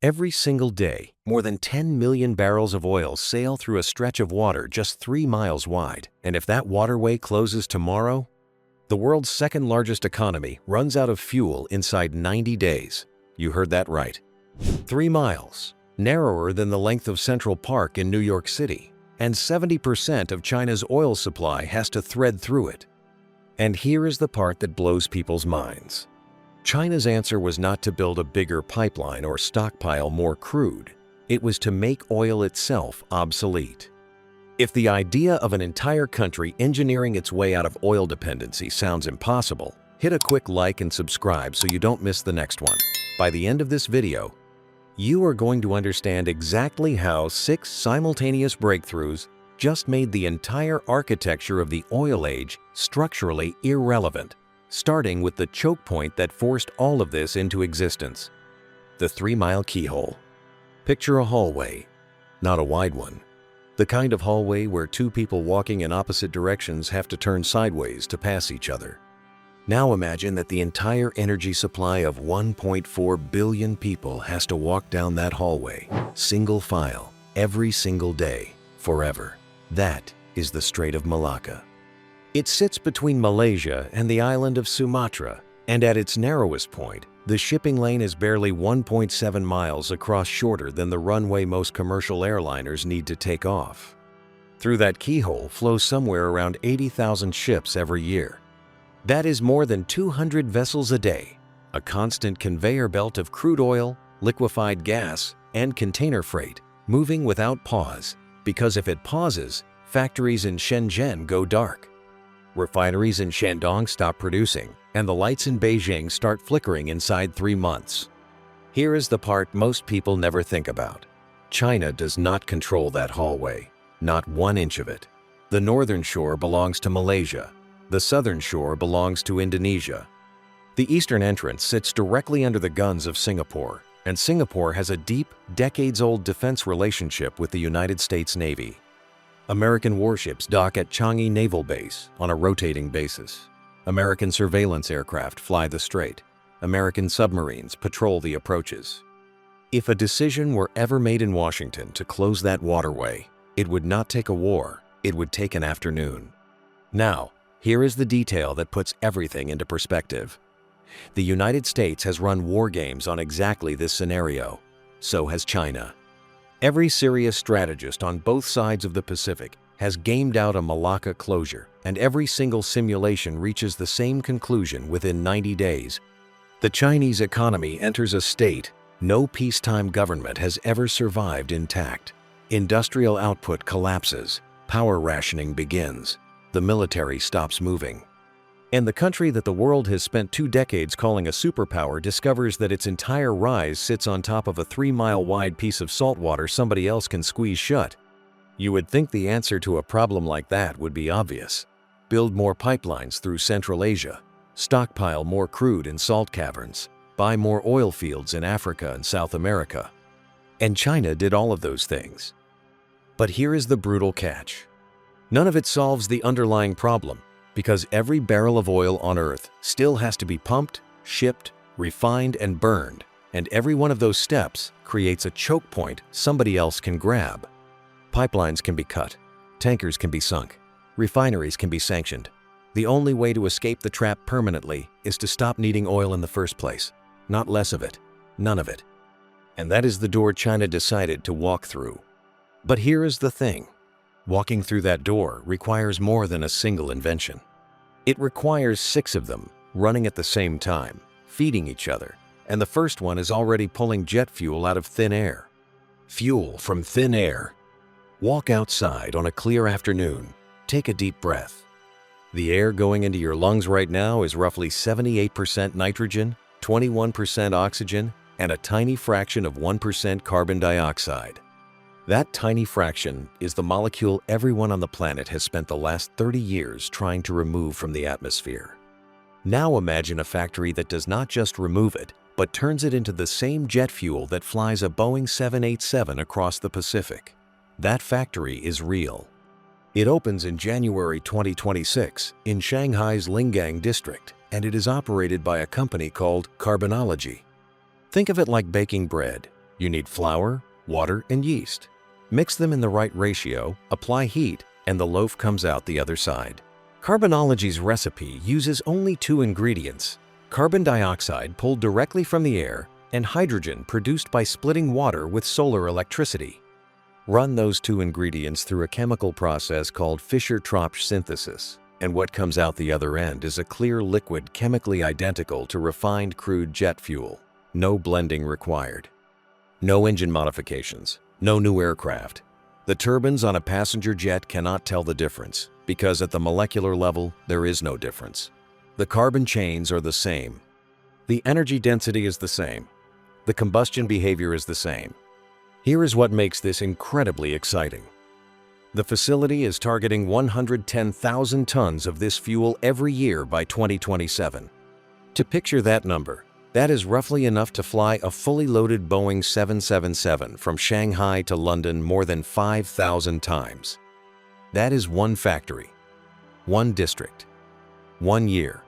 Every single day, more than 10 million barrels of oil sail through a stretch of water just 3 miles wide. And if that waterway closes tomorrow, the world's second largest economy runs out of fuel inside 90 days. You heard that right. 3 miles, narrower than the length of Central Park in New York City, and 70% of China's oil supply has to thread through it. And here is the part that blows people's minds. China's answer was not to build a bigger pipeline or stockpile more crude. It was to make oil itself obsolete. If the idea of an entire country engineering its way out of oil dependency sounds impossible, hit a quick like and subscribe so you don't miss the next one. By the end of this video, you are going to understand exactly how 6 simultaneous breakthroughs just made the entire architecture of the oil age structurally irrelevant, starting with the choke point that forced all of this into existence. The 3-mile keyhole. Picture a hallway, not a wide one. The kind of hallway where 2 people walking in opposite directions have to turn sideways to pass each other. Now imagine that the entire energy supply of 1.4 billion people has to walk down that hallway, single file, every single day, forever. That is the Strait of Malacca. It sits between Malaysia and the island of Sumatra, and at its narrowest point, the shipping lane is barely 1.7 miles across, shorter than the runway most commercial airliners need to take off. Through that keyhole flows somewhere around 80,000 ships every year. That is more than 200 vessels a day, a constant conveyor belt of crude oil, liquefied gas, and container freight, moving without pause, because if it pauses, factories in Shenzhen go dark. Refineries in Shandong stop producing, and the lights in Beijing start flickering inside 3 months. Here is the part most people never think about. China does not control that hallway, not 1 inch of it. The northern shore belongs to Malaysia. The southern shore belongs to Indonesia. The eastern entrance sits directly under the guns of Singapore, and Singapore has a deep, decades-old defense relationship with the United States Navy. American warships dock at Changi Naval Base on a rotating basis. American surveillance aircraft fly the strait. American submarines patrol the approaches. If a decision were ever made in Washington to close that waterway, it would not take a war, it would take an afternoon. Now, here is the detail that puts everything into perspective. The United States has run war games on exactly this scenario. So has China. Every serious strategist on both sides of the Pacific has gamed out a Malacca closure, and every single simulation reaches the same conclusion within 90 days. The Chinese economy enters a state no peacetime government has ever survived intact. Industrial output collapses, power rationing begins, the military stops moving. And the country that the world has spent 2 decades calling a superpower discovers that its entire rise sits on top of a 3-mile wide piece of salt water somebody else can squeeze shut. You would think the answer to a problem like that would be obvious. Build more pipelines through Central Asia, stockpile more crude in salt caverns, buy more oil fields in Africa and South America. And China did all of those things. But here is the brutal catch. None of it solves the underlying problem, because every barrel of oil on Earth still has to be pumped, shipped, refined, and burned, and every one of those steps creates a choke point somebody else can grab. Pipelines can be cut, tankers can be sunk, refineries can be sanctioned. The only way to escape the trap permanently is to stop needing oil in the first place, not less of it, none of it. And that is the door China decided to walk through. But here is the thing. Walking through that door requires more than a single invention. It requires 6 of them, running at the same time, feeding each other, and the first one is already pulling jet fuel out of thin air. Fuel from thin air. Walk outside on a clear afternoon. Take a deep breath. The air going into your lungs right now is roughly 78% nitrogen, 21% oxygen, and a tiny fraction of 1% carbon dioxide. That tiny fraction is the molecule everyone on the planet has spent the last 30 years trying to remove from the atmosphere. Now imagine a factory that does not just remove it, but turns it into the same jet fuel that flies a Boeing 787 across the Pacific. That factory is real. It opens in January 2026 in Shanghai's Lingang district, and it is operated by a company called Carbonology. Think of it like baking bread. You need flour, water, and yeast. Mix them in the right ratio, apply heat, and the loaf comes out the other side. Carbonology's recipe uses only two ingredients: carbon dioxide pulled directly from the air and hydrogen produced by splitting water with solar electricity. Run those two ingredients through a chemical process called Fischer-Tropsch synthesis, and what comes out the other end is a clear liquid chemically identical to refined crude jet fuel. No blending required. No engine modifications, no new aircraft. The turbines on a passenger jet cannot tell the difference, because at the molecular level, there is no difference. The carbon chains are the same. The energy density is the same. The combustion behavior is the same. Here is what makes this incredibly exciting. The facility is targeting 110,000 tons of this fuel every year by 2027. To picture that number, that is roughly enough to fly a fully loaded Boeing 777 from Shanghai to London more than 5,000 times. That is one factory, one district, 1 year.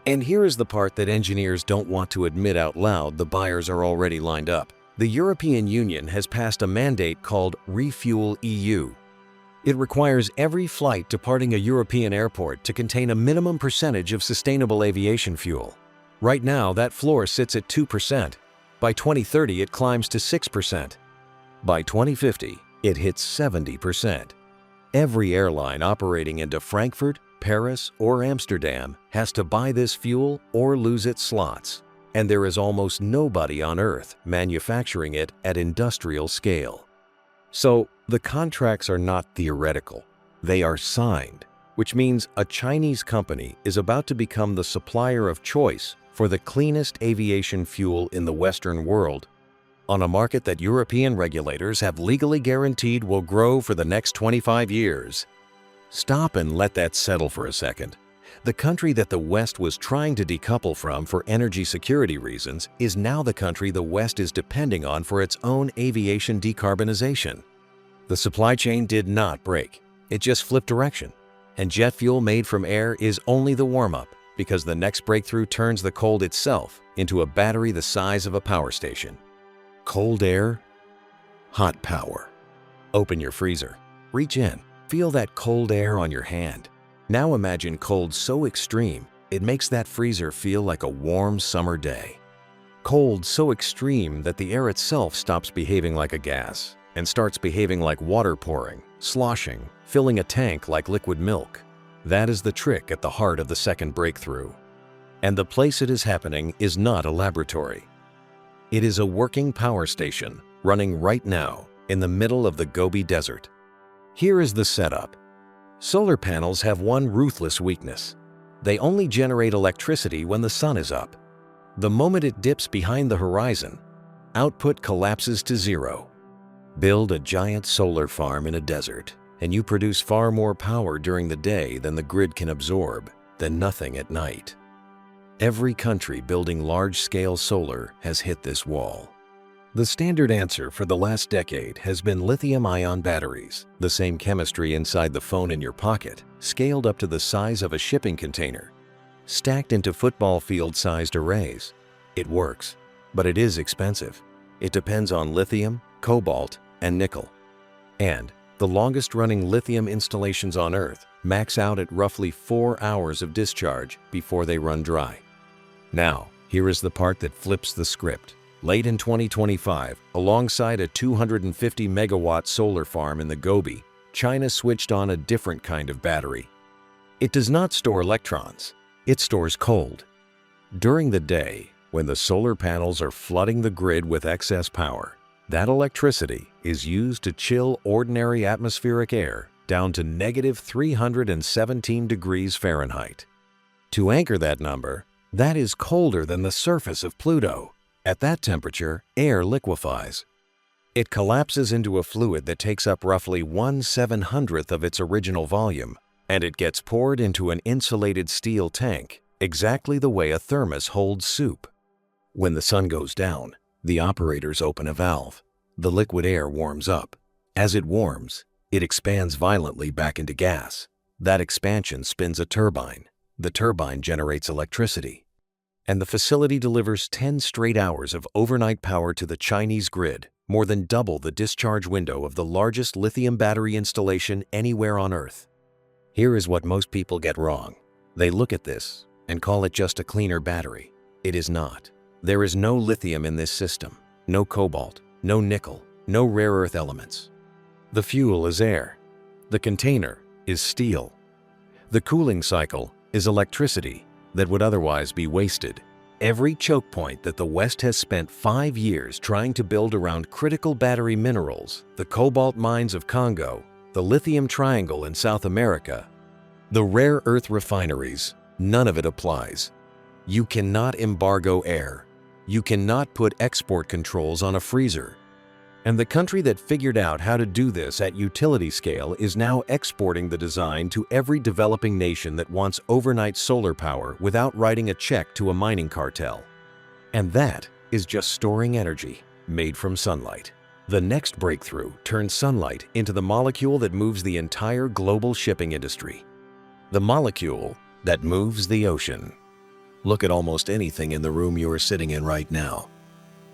And here is the part that engineers don't want to admit out loud. The buyers are already lined up. The European Union has passed a mandate called Refuel EU. It requires every flight departing a European airport to contain a minimum percentage of sustainable aviation fuel. Right now, that floor sits at 2%. By 2030, it climbs to 6%. By 2050, it hits 70%. Every airline operating into Frankfurt, Paris, or Amsterdam has to buy this fuel or lose its slots. And there is almost nobody on Earth manufacturing it at industrial scale. So, the contracts are not theoretical. They are signed, which means a Chinese company is about to become the supplier of choice for the cleanest aviation fuel in the Western world, on a market that European regulators have legally guaranteed will grow for the next 25 years. Stop and let that settle for a second. The country that the West was trying to decouple from for energy security reasons is now the country the West is depending on for its own aviation decarbonization. The supply chain did not break. It just flipped direction. And jet fuel made from air is only the warm-up, because the next breakthrough turns the cold itself into a battery the size of a power station. Cold air, hot power. Open your freezer. Reach in. Feel that cold air on your hand. Now imagine cold so extreme, it makes that freezer feel like a warm summer day. Cold so extreme that the air itself stops behaving like a gas and starts behaving like water pouring, sloshing, filling a tank like liquid milk. That is the trick at the heart of the second breakthrough. And the place it is happening is not a laboratory. It is a working power station running right now in the middle of the Gobi Desert. Here is the setup. Solar panels have one ruthless weakness. They only generate electricity when the sun is up. The moment it dips behind the horizon, output collapses to zero. Build a giant solar farm in a desert, and you produce far more power during the day than the grid can absorb, than nothing at night. Every country building large-scale solar has hit this wall. The standard answer for the last decade has been lithium-ion batteries, the same chemistry inside the phone in your pocket, scaled up to the size of a shipping container, stacked into football field-sized arrays. It works, but it is expensive. It depends on lithium, cobalt, and nickel. And the longest-running lithium installations on Earth max out at roughly 4 hours of discharge before they run dry. Now, here is the part that flips the script. Late in 2025, alongside a 250-megawatt solar farm in the Gobi, China switched on a different kind of battery. It does not store electrons. It stores cold. During the day, when the solar panels are flooding the grid with excess power, that electricity is used to chill ordinary atmospheric air down to negative 317 degrees Fahrenheit. To anchor that number, that is colder than the surface of Pluto. At that temperature, air liquefies. It collapses into a fluid that takes up roughly 1/700th of its original volume, and it gets poured into an insulated steel tank, exactly the way a thermos holds soup. When the sun goes down, the operators open a valve. The liquid air warms up. As it warms, it expands violently back into gas. That expansion spins a turbine. The turbine generates electricity. And the facility delivers 10 straight hours of overnight power to the Chinese grid, more than double the discharge window of the largest lithium battery installation anywhere on Earth. Here is what most people get wrong. They look at this and call it just a cleaner battery. It is not. There is no lithium in this system, no cobalt, no nickel, no rare earth elements. The fuel is air. The container is steel. The cooling cycle is electricity that would otherwise be wasted. Every choke point that the West has spent 5 years trying to build around critical battery minerals, the cobalt mines of Congo, the lithium triangle in South America, the rare earth refineries, none of it applies. You cannot embargo air. You cannot put export controls on a freezer. And the country that figured out how to do this at utility scale is now exporting the design to every developing nation that wants overnight solar power without writing a check to a mining cartel. And that is just storing energy made from sunlight. The next breakthrough turns sunlight into the molecule that moves the entire global shipping industry. The molecule that moves the ocean. Look at almost anything in the room you are sitting in right now.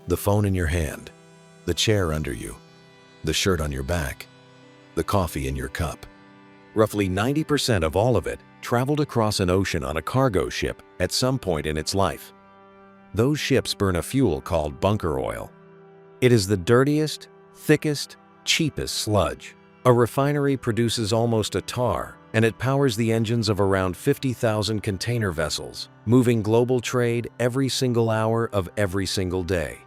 The phone in your hand, the chair under you, the shirt on your back, the coffee in your cup. Roughly 90% of all of it traveled across an ocean on a cargo ship at some point in its life. Those ships burn a fuel called bunker oil. It is the dirtiest, thickest, cheapest sludge. A refinery produces almost a tar, and it powers the engines of around 50,000 container vessels, moving global trade every single hour of every single day.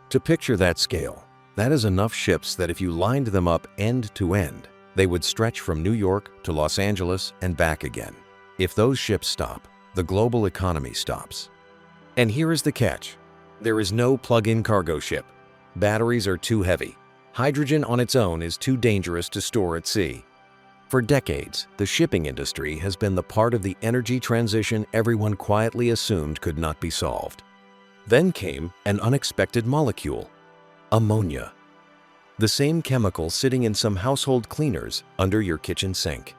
To picture that scale, that is enough ships that if you lined them up end to end, they would stretch from New York to Los Angeles and back again. If those ships stop, the global economy stops. And here is the catch. There is no plug-in cargo ship. Batteries are too heavy. Hydrogen on its own is too dangerous to store at sea. For decades, the shipping industry has been the part of the energy transition everyone quietly assumed could not be solved. Then came an unexpected molecule, ammonia. The same chemical sitting in some household cleaners under your kitchen sink.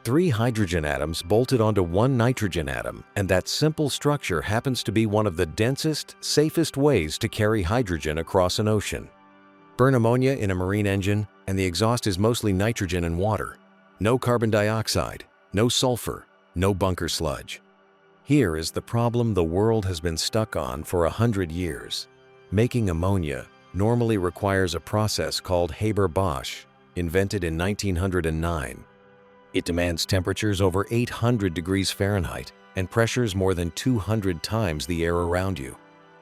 3 hydrogen atoms bolted onto 1 nitrogen atom, and that simple structure happens to be one of the densest, safest ways to carry hydrogen across an ocean. Burn ammonia in a marine engine, and the exhaust is mostly nitrogen and water. No carbon dioxide, no sulfur, no bunker sludge. Here is the problem the world has been stuck on for 100 years. Making ammonia normally requires a process called Haber-Bosch, invented in 1909. It demands temperatures over 800 degrees Fahrenheit and pressures more than 200 times the air around you.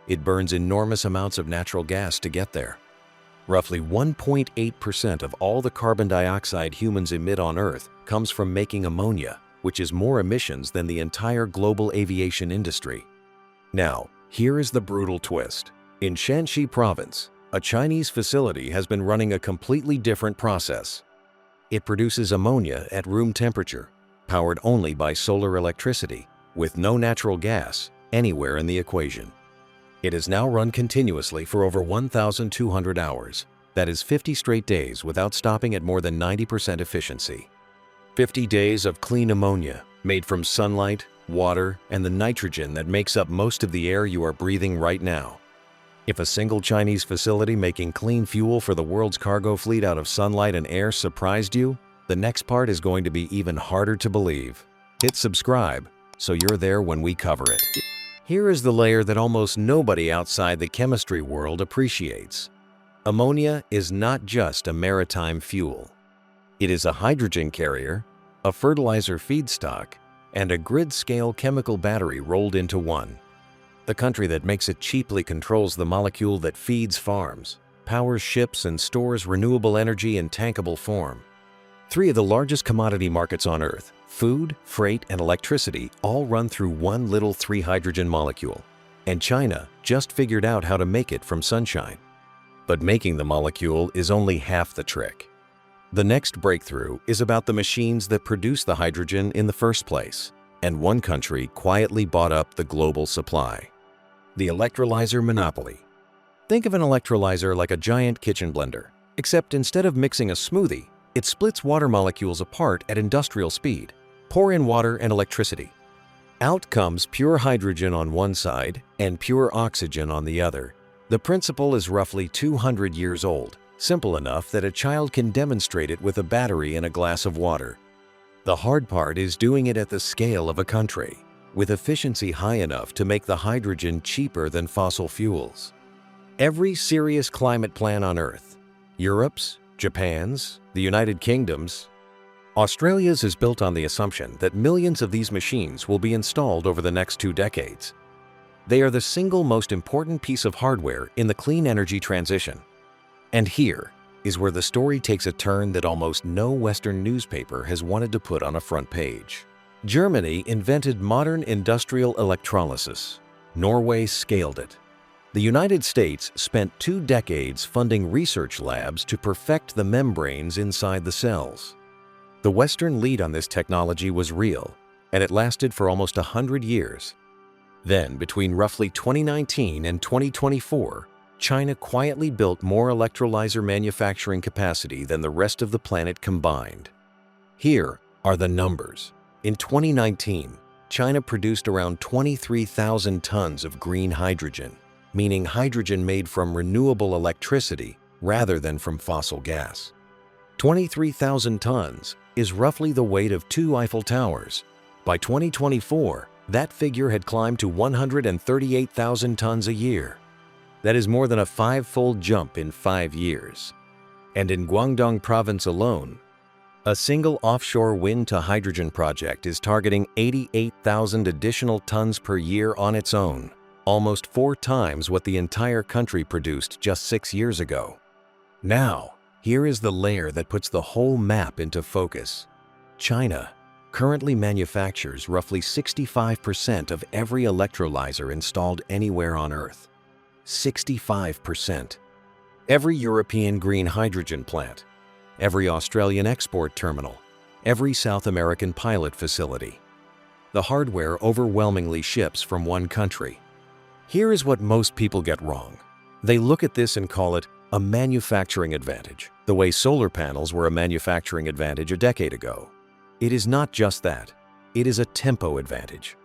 It burns enormous amounts of natural gas to get there. Roughly 1.8% of all the carbon dioxide humans emit on Earth comes from making ammonia, which is more emissions than the entire global aviation industry. Now, here is the brutal twist. In Shanxi province, a Chinese facility has been running a completely different process. It produces ammonia at room temperature, powered only by solar electricity, with no natural gas anywhere in the equation. It is now run continuously for over 1,200 hours. That is 50 straight days without stopping at more than 90% efficiency. 50 days of clean ammonia, made from sunlight, water, and the nitrogen that makes up most of the air you are breathing right now. If a single Chinese facility making clean fuel for the world's cargo fleet out of sunlight and air surprised you, the next part is going to be even harder to believe. Hit subscribe so you're there when we cover it. Here is the layer that almost nobody outside the chemistry world appreciates. Ammonia is not just a maritime fuel. It is a hydrogen carrier, a fertilizer feedstock, and a grid-scale chemical battery rolled into one. The country that makes it cheaply controls the molecule that feeds farms, powers ships, and stores renewable energy in tankable form. 3 of the largest commodity markets on Earth, food, freight, and electricity, all run through one little 3-hydrogen molecule. And China just figured out how to make it from sunshine. But making the molecule is only half the trick. The next breakthrough is about the machines that produce the hydrogen in the first place, and one country quietly bought up the global supply. The electrolyzer monopoly. Think of an electrolyzer like a giant kitchen blender, except instead of mixing a smoothie, it splits water molecules apart at industrial speed. Pour in water and electricity. Out comes pure hydrogen on one side and pure oxygen on the other. The principle is roughly 200 years old, simple enough that a child can demonstrate it with a battery and a glass of water. The hard part is doing it at the scale of a country, with efficiency high enough to make the hydrogen cheaper than fossil fuels. Every serious climate plan on Earth, Europe's, Japan's, the United Kingdom's, Australia's is built on the assumption that millions of these machines will be installed over the next 2 decades. They are the single most important piece of hardware in the clean energy transition. And here is where the story takes a turn that almost no Western newspaper has wanted to put on a front page. Germany invented modern industrial electrolysis. Norway scaled it. The United States spent 2 decades funding research labs to perfect the membranes inside the cells. The Western lead on this technology was real, and it lasted for almost 100 years. Then, between roughly 2019 and 2024, China quietly built more electrolyzer manufacturing capacity than the rest of the planet combined. Here are the numbers. In 2019, China produced around 23,000 tons of green hydrogen, meaning hydrogen made from renewable electricity rather than from fossil gas. 23,000 tons is roughly the weight of 2 Eiffel Towers. By 2024, that figure had climbed to 138,000 tons a year. That is more than a 5-fold jump in 5 years. And in Guangdong province alone, a single offshore wind-to-hydrogen project is targeting 88,000 additional tons per year on its own, almost 4 times what the entire country produced just 6 years ago. Now, here is the layer that puts the whole map into focus. China currently manufactures roughly 65% of every electrolyzer installed anywhere on Earth. 65%. Every European green hydrogen plant, every Australian export terminal, every South American pilot facility. The hardware overwhelmingly ships from one country. Here is what most people get wrong. They look at this and call it a manufacturing advantage, the way solar panels were a manufacturing advantage a decade ago. It is not just that. It is a tempo advantage.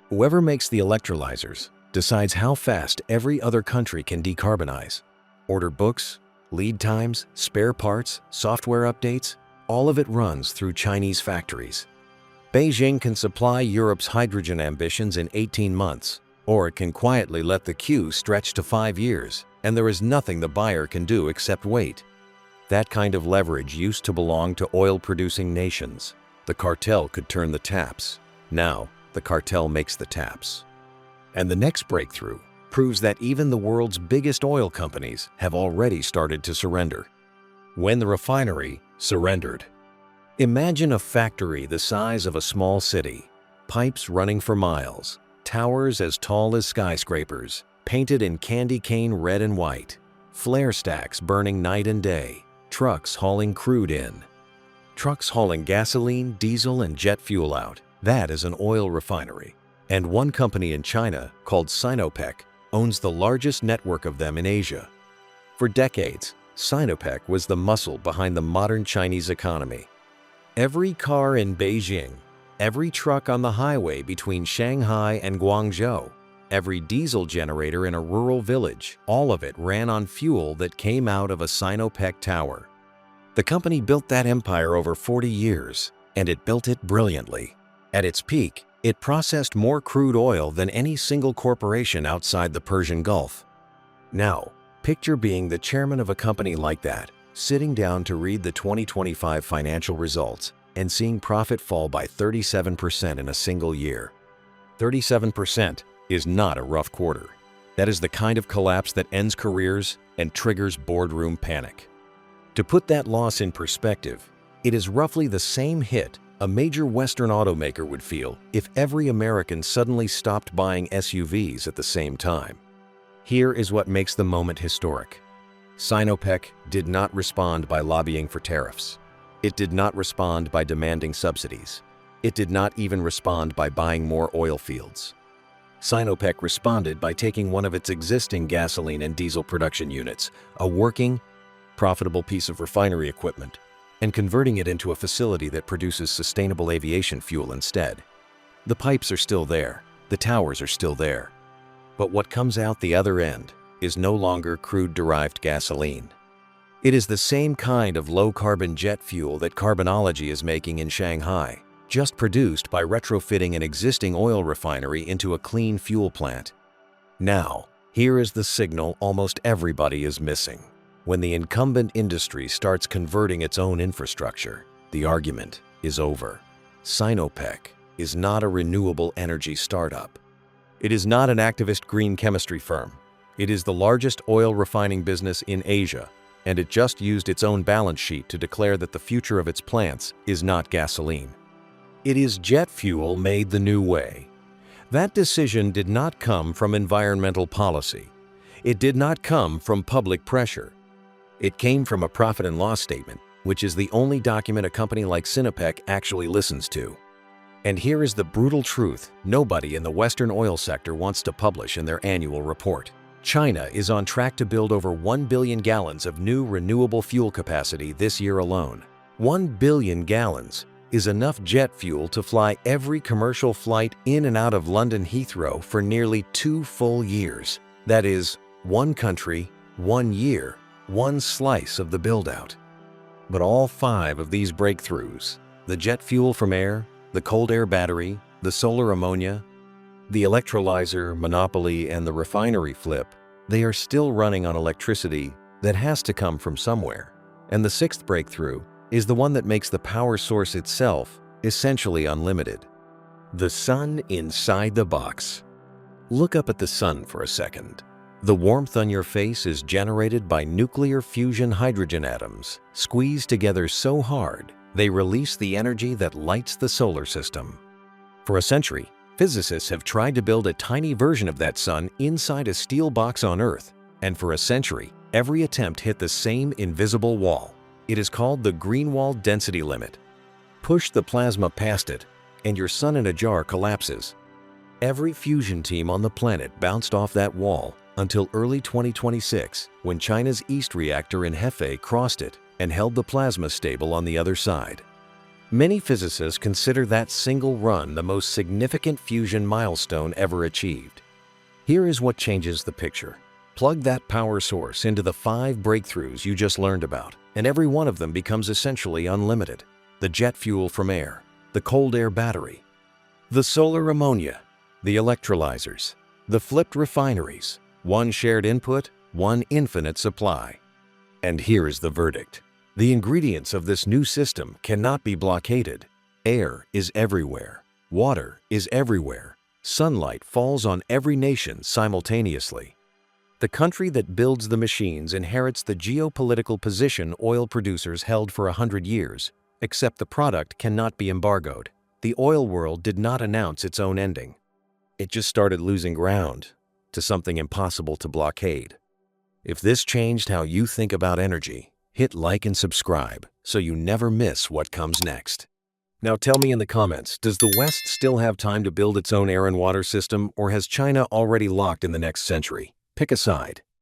Whoever makes the electrolyzers decides how fast every other country can decarbonize. Order books, lead times, spare parts, software updates, all of it runs through Chinese factories. Beijing can supply Europe's hydrogen ambitions in 18 months, or it can quietly let the queue stretch to 5 years, and there is nothing the buyer can do except wait. That kind of leverage used to belong to oil-producing nations. The cartel could turn the taps. Now, the cartel makes the taps. And the next breakthrough proves that even the world's biggest oil companies have already started to surrender. When the refinery surrendered. Imagine a factory the size of a small city, pipes running for miles, towers as tall as skyscrapers, painted in candy cane red and white, flare stacks burning night and day, trucks hauling crude in. Trucks hauling gasoline, diesel, and jet fuel out. That is an oil refinery. And one company in China, called Sinopec, owns the largest network of them in Asia. For decades, Sinopec was the muscle behind the modern Chinese economy. Every car in Beijing, every truck on the highway between Shanghai and Guangzhou, every diesel generator in a rural village, all of it ran on fuel that came out of a Sinopec tower. The company built that empire over 40 years, and it built it brilliantly. At its peak, it processed more crude oil than any single corporation outside the Persian Gulf. Now, picture being the chairman of a company like that, sitting down to read the 2025 financial results and seeing profit fall by 37% in a single year. 37% is not a rough quarter. That is the kind of collapse that ends careers and triggers boardroom panic. To put that loss in perspective, it is roughly the same hit a major Western automaker would feel if every American suddenly stopped buying SUVs at the same time. Here is what makes the moment historic. Sinopec did not respond by lobbying for tariffs. It did not respond by demanding subsidies. It did not even respond by buying more oil fields. Sinopec responded by taking one of its existing gasoline and diesel production units, a working, profitable piece of refinery equipment, and converting it into a facility that produces sustainable aviation fuel instead. The pipes are still there, the towers are still there. But what comes out the other end is no longer crude-derived gasoline. It is the same kind of low-carbon jet fuel that Carbonology is making in Shanghai, just produced by retrofitting an existing oil refinery into a clean fuel plant. Now, here is the signal almost everybody is missing. When the incumbent industry starts converting its own infrastructure, the argument is over. Sinopec is not a renewable energy startup. It is not an activist green chemistry firm. It is the largest oil refining business in Asia, and it just used its own balance sheet to declare that the future of its plants is not gasoline. It is jet fuel made the new way. That decision did not come from environmental policy. It did not come from public pressure. It came from a profit and loss statement, which is the only document a company like Sinopec actually listens to. And here is the brutal truth nobody in the Western oil sector wants to publish in their annual report. China is on track to build over 1 billion gallons of new renewable fuel capacity this year alone. 1 billion gallons is enough jet fuel to fly every commercial flight in and out of London Heathrow for nearly 2 full years. That is, one country, 1 year, one slice of the build-out. But all 5 of these breakthroughs, the jet fuel from air, the cold air battery, the solar ammonia, the electrolyzer monopoly, and the refinery flip, they are still running on electricity that has to come from somewhere. And the 6th breakthrough is the one that makes the power source itself essentially unlimited. The sun inside the box. Look up at the sun for a second. The warmth on your face is generated by nuclear fusion hydrogen atoms squeezed together so hard they release the energy that lights the solar system. For a century, physicists have tried to build a tiny version of that sun inside a steel box on Earth, and for a century, every attempt hit the same invisible wall. It is called the Greenwald density limit. Push the plasma past it, and your sun in a jar collapses. Every fusion team on the planet bounced off that wall until early 2026, when China's East reactor in Hefei crossed it and held the plasma stable on the other side. Many physicists consider that single run the most significant fusion milestone ever achieved. Here is what changes the picture. Plug that power source into the 5 breakthroughs you just learned about, and every one of them becomes essentially unlimited. The jet fuel from air, the cold air battery, the solar ammonia, the electrolyzers, the flipped refineries, one shared input, one infinite supply. And here is the verdict. The ingredients of this new system cannot be blockaded. Air is everywhere. Water is everywhere. Sunlight falls on every nation simultaneously. The country that builds the machines inherits the geopolitical position oil producers held for 100 years, except the product cannot be embargoed. The oil world did not announce its own ending. It just started losing ground to something impossible to blockade. If this changed how you think about energy, hit like and subscribe so you never miss what comes next. Now tell me in the comments, does the West still have time to build its own air and water system, or has China already locked in the next century? Pick a side.